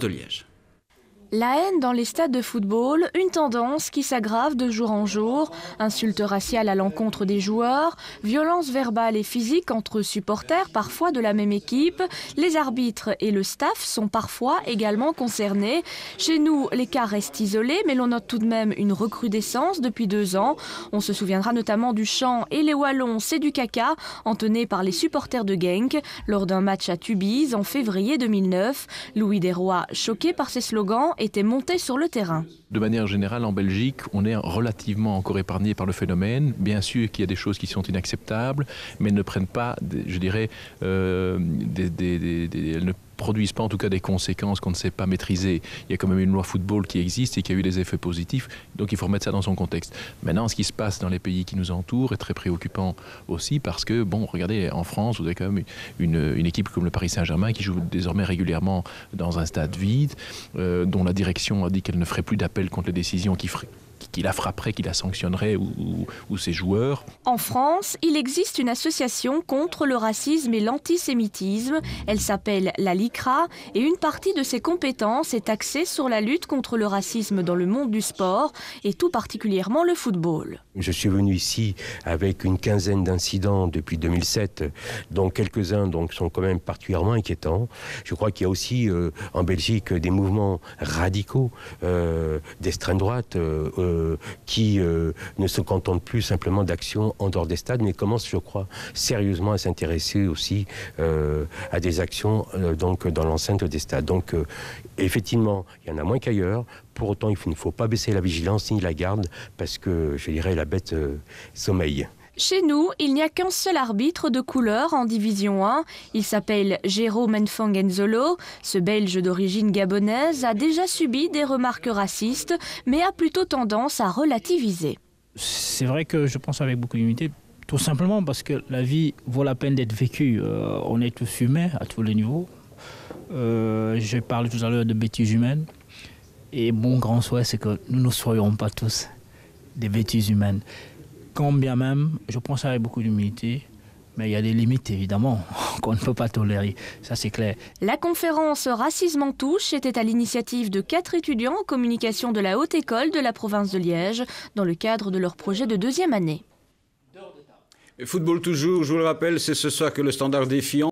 de Liège. La haine dans les stades de football, une tendance qui s'aggrave de jour en jour. Insultes raciales à l'encontre des joueurs, violences verbales et physiques entre supporters, parfois de la même équipe. Les arbitres et le staff sont parfois également concernés. Chez nous, les cas restent isolés, mais l'on note tout de même une recrudescence depuis 2 ans. On se souviendra notamment du chant « Et les Wallons, c'est du caca » entonné par les supporters de Genk lors d'un match à Tubize en février 2009. Louis Desrois, choqué par ces slogans, était monté sur le terrain. De manière générale, en Belgique, on est relativement encore épargné par le phénomène. Bien sûr qu'il y a des choses qui sont inacceptables, mais elles ne prennent pas, je dirais, elles ne produisent pas en tout cas des conséquences qu'on ne sait pas maîtriser. Il y a quand même une loi football qui existe et qui a eu des effets positifs, donc il faut remettre ça dans son contexte. Maintenant, ce qui se passe dans les pays qui nous entourent est très préoccupant aussi parce que, bon, regardez, en France, vous avez quand même une équipe comme le Paris Saint-Germain qui joue désormais régulièrement dans un stade vide, dont la direction a dit qu'elle ne ferait plus d'appel contre les décisions qui la frapperait, qui la sanctionnerait ou ses joueurs. En France, il existe une association contre le racisme et l'antisémitisme. Elle s'appelle la LICRA et une partie de ses compétences est axée sur la lutte contre le racisme dans le monde du sport et tout particulièrement le football. Je suis venu ici avec une quinzaine d'incidents depuis 2007, dont quelques-uns sont quand même particulièrement inquiétants. Je crois qu'il y a aussi en Belgique des mouvements radicaux d'extrême droite qui ne se contentent plus simplement d'actions en dehors des stades, mais commencent, je crois, sérieusement à s'intéresser aussi à des actions dans l'enceinte des stades. Donc, effectivement, il y en a moins qu'ailleurs. Pour autant, il ne faut pas baisser la vigilance ni la garde, parce que, je dirais, la bête sommeille. Chez nous, il n'y a qu'un seul arbitre de couleur en Division 1. Il s'appelle Jérôme Nfang-Nzolo. Ce Belge d'origine gabonaise a déjà subi des remarques racistes, mais a plutôt tendance à relativiser. C'est vrai que je pense avec beaucoup d'humilité, tout simplement parce que la vie vaut la peine d'être vécue. On est tous humains à tous les niveaux. Je parlais tout à l'heure de bêtises humaines. Et mon grand souhait, c'est que nous ne soyons pas tous des bêtises humaines. Quand bien même, je pense avec beaucoup d'humilité, mais il y a des limites évidemment qu'on ne peut pas tolérer, ça c'est clair. La conférence Racisme en touche était à l'initiative de 4 étudiants en communication de la Haute École de la province de Liège dans le cadre de leur projet de 2e année. Et football toujours, je vous le rappelle, c'est ce soir que le Standard défiant